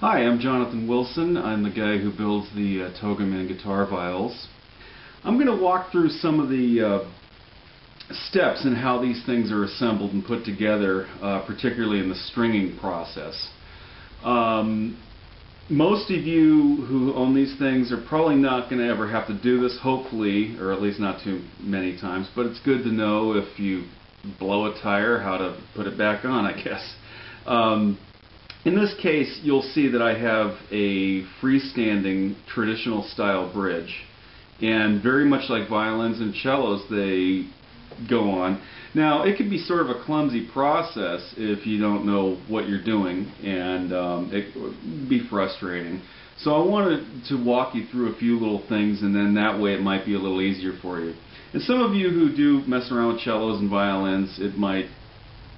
Hi, I'm Jonathan Wilson. I'm the guy who builds the Togaman GuitarViols. I'm going to walk through some of the steps in how these things are assembled and put together, particularly in the stringing process. Most of you who own these things are probably not going to ever have to do this, hopefully, or at least not too many times, but it's good to know if you blow a tire how to put it back on, I guess. In this case, you'll see that I have a freestanding traditional style bridge, and very much like violins and cellos, they go on. Now, it can be sort of a clumsy process if you don't know what you're doing, and it can be frustrating. So I wanted to walk you through a few little things, and then that way it might be a little easier for you. And some of you who do mess around with cellos and violins,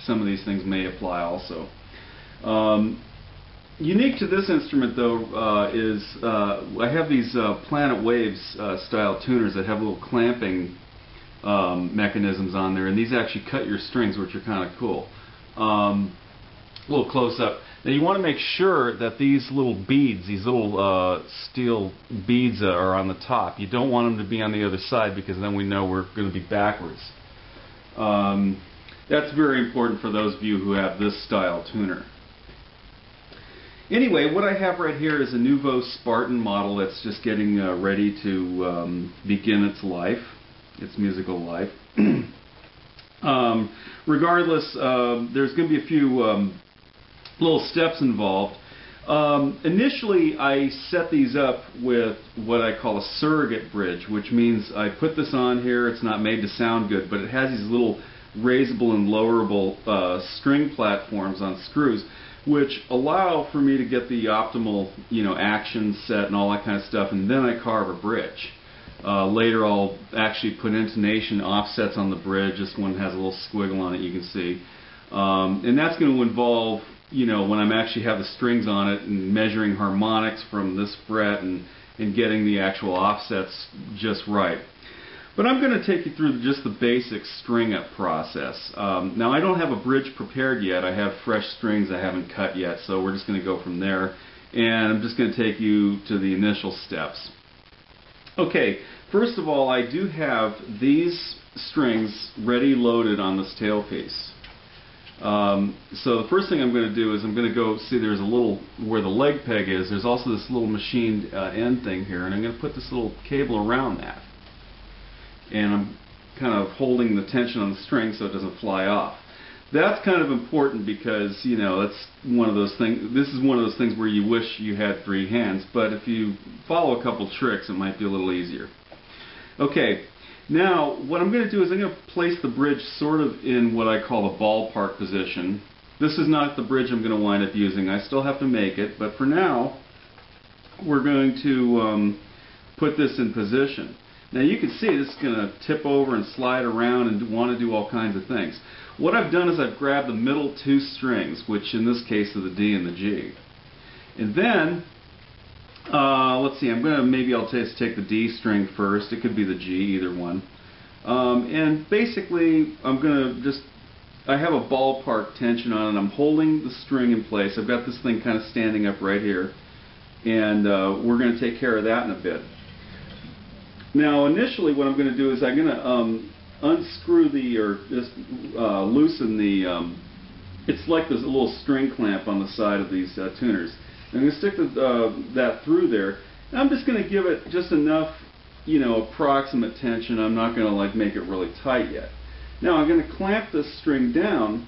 some of these things may apply also. Unique to this instrument, though, is I have these Planet Waves style tuners that have little clamping mechanisms on there, and these actually cut your strings, which are kind of cool. A little close up. Now you want to make sure that these little beads, these little steel beads are on the top. You don't want them to be on the other side, because then we know we're going to be backwards. That's very important for those of you who have this style tuner. Anyway, what I have right here is a Nouveau Spartan model that's just getting ready to begin its life, its musical life. Regardless, there's going to be a few little steps involved. Initially, I set these up with what I call a surrogate bridge, which means I put this on here. It's not made to sound good, but it has these little raisable and lowerable string platforms on screws, which allow for me to get the optimal, action set and all that kind of stuff, and then I carve a bridge. Later I'll actually put intonation offsets on the bridge. This one has a little squiggle on it, you can see. And that's going to involve, when I'm actually have the strings on it and measuring harmonics from this fret and getting the actual offsets just right. But I'm going to take you through just the basic string up process. Now, I don't have a bridge prepared yet. I have fresh strings I haven't cut yet, so we're just going to go from there. And I'm just going to take you to the initial steps. Okay, first of all, I do have these strings ready loaded on this tailpiece. So the first thing I'm going to do is I'm going to go see there's a little, where the leg peg is, there's also this little machined end thing here, and I'm going to put this little cable around that. And I'm kind of holding the tension on the string so it doesn't fly off. That's kind of important because, that's one of those things. This is one of those things where you wish you had three hands, but if you follow a couple tricks, it might be a little easier. Okay, now what I'm going to do is I'm going to place the bridge sort of in what I call a ballpark position. This is not the bridge I'm going to wind up using. I still have to make it, but for now, we're going to put this in position. Now you can see this is going to tip over and slide around and want to do all kinds of things. What I've done is I've grabbed the middle two strings, which in this case are the D and the G. And then, let's see, I'll just take the D string first. It could be the G, either one. And basically, I have a ballpark tension on it. I'm holding the string in place. I've got this thing kind of standing up right here. And we're going to take care of that in a bit. Now, initially, what I'm going to do is I'm going to unscrew or just loosen the. It's like this little string clamp on the side of these tuners. I'm going to stick that through there. And I'm just going to give it just enough, approximate tension. I'm not going to make it really tight yet. Now, I'm going to clamp this string down.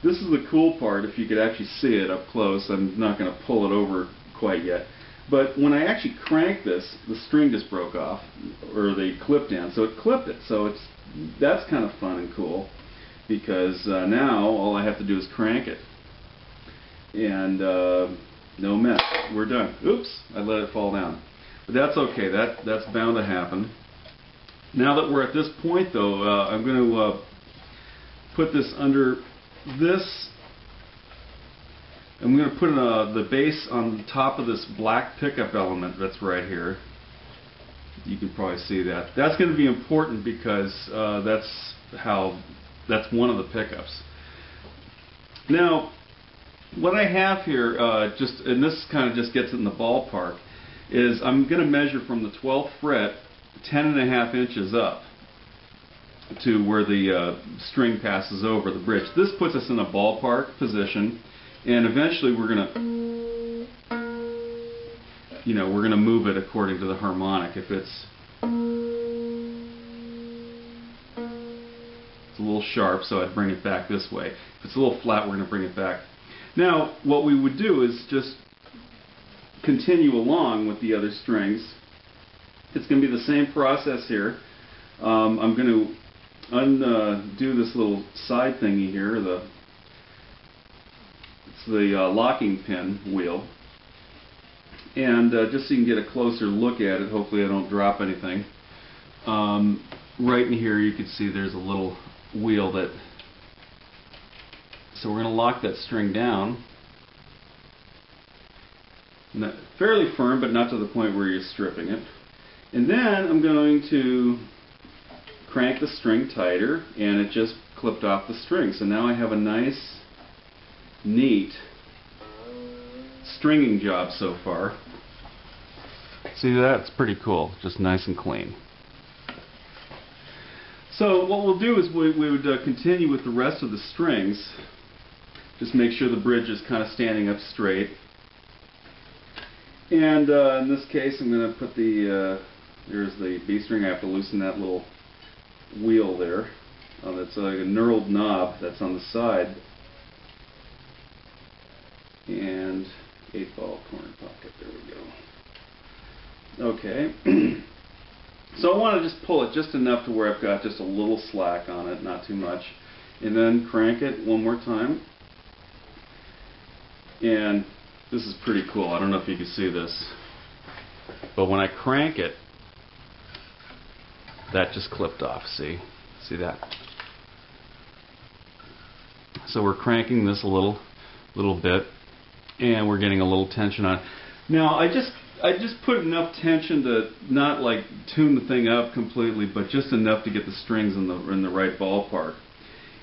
This is the cool part. If you could actually see it up close, I'm not going to pull it over quite yet. But when I actually crank this, the string just broke off, or the clip down, so it clipped it. So that's kind of fun and cool, because now all I have to do is crank it. And no mess, we're done. Oops, I let it fall down. But that's okay, that's bound to happen. Now that we're at this point, though, I'm going to put this under this. I'm going to put the bass on the top of this black pickup element that's right here. You can probably see that. That's going to be important because that's one of the pickups. Now, what I have here, and this kind of just gets it in the ballpark, is I'm going to measure from the 12th fret 10.5 inches up to where the string passes over the bridge. This puts us in a ballpark position, and eventually we're going to move it according to the harmonic. If it's a little sharp, so I'd bring it back this way. If it's a little flat, we're going to bring it back. Now, what we would do is just continue along with the other strings. It's going to be the same process here. I'm going to undo this little side thingy here. It's the locking pin wheel. And just so you can get a closer look at it, hopefully I don't drop anything. Right in here you can see there's a little wheel that... So we're going to lock that string down. Fairly firm, but not to the point where you're stripping it. And then I'm going to crank the string tighter, and it just clipped off the string. So now I have a nice, neat stringing job so far. See that? It's pretty cool. Just nice and clean. So what we'll do is we would continue with the rest of the strings. Just make sure the bridge is kind of standing up straight. And in this case, I'm going to put there's the B string. I have to loosen that little wheel there. That's like a knurled knob that's on the side. And 8-ball corner pocket. There we go. Okay. So I want to just pull it just enough to where I've got just a little slack on it, not too much. And then crank it one more time. And this is pretty cool. I don't know if you can see this. But when I crank it, that just clipped off. See? See that? So we're cranking this a little bit, and we're getting a little tension on it. Now I just put enough tension to not like tune the thing up completely, but just enough to get the strings in the right ballpark.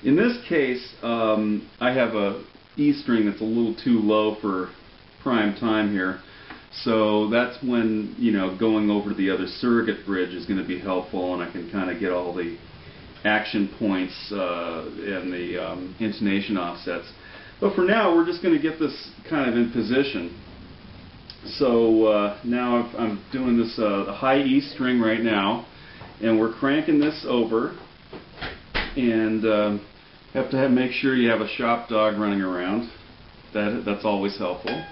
In this case, I have a E string that's a little too low for prime time here, so that's when going over to the other surrogate bridge is going to be helpful, and I can kind of get all the action points and the intonation offsets. But for now, we're just going to get this kind of in position. So now I'm doing this high E string right now, and we're cranking this over, and have to make sure you have a shop dog running around. That's always helpful.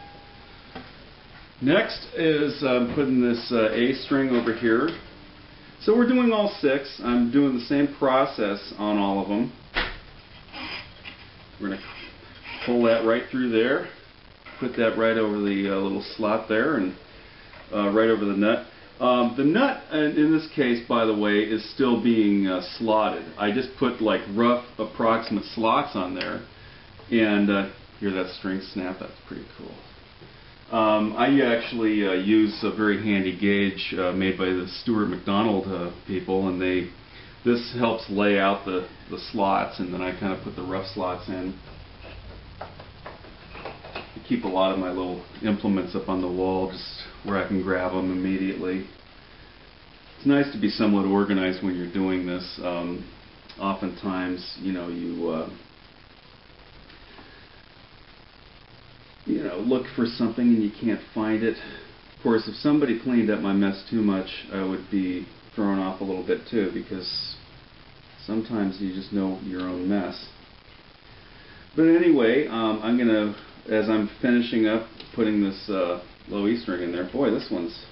Next is putting this A string over here. So we're doing all 6. I'm doing the same process on all of them. We're going to pull that right through there. Put that right over the little slot there, and right over the nut. The nut, in this case, by the way, is still being slotted. I just put like rough approximate slots on there, and hear that string snap? That's pretty cool. I actually use a very handy gauge made by the Stuart McDonald people, and this helps lay out the slots, and then I kind of put the rough slots in. Keep a lot of my little implements up on the wall just where I can grab them immediately. It's nice to be somewhat organized when you're doing this. Oftentimes, you look for something and you can't find it. Of course, if somebody cleaned up my mess too much, I would be thrown off a little bit too, because sometimes you just know your own mess. But anyway, I'm going to, as I'm finishing up putting this low E string in there, boy, this one's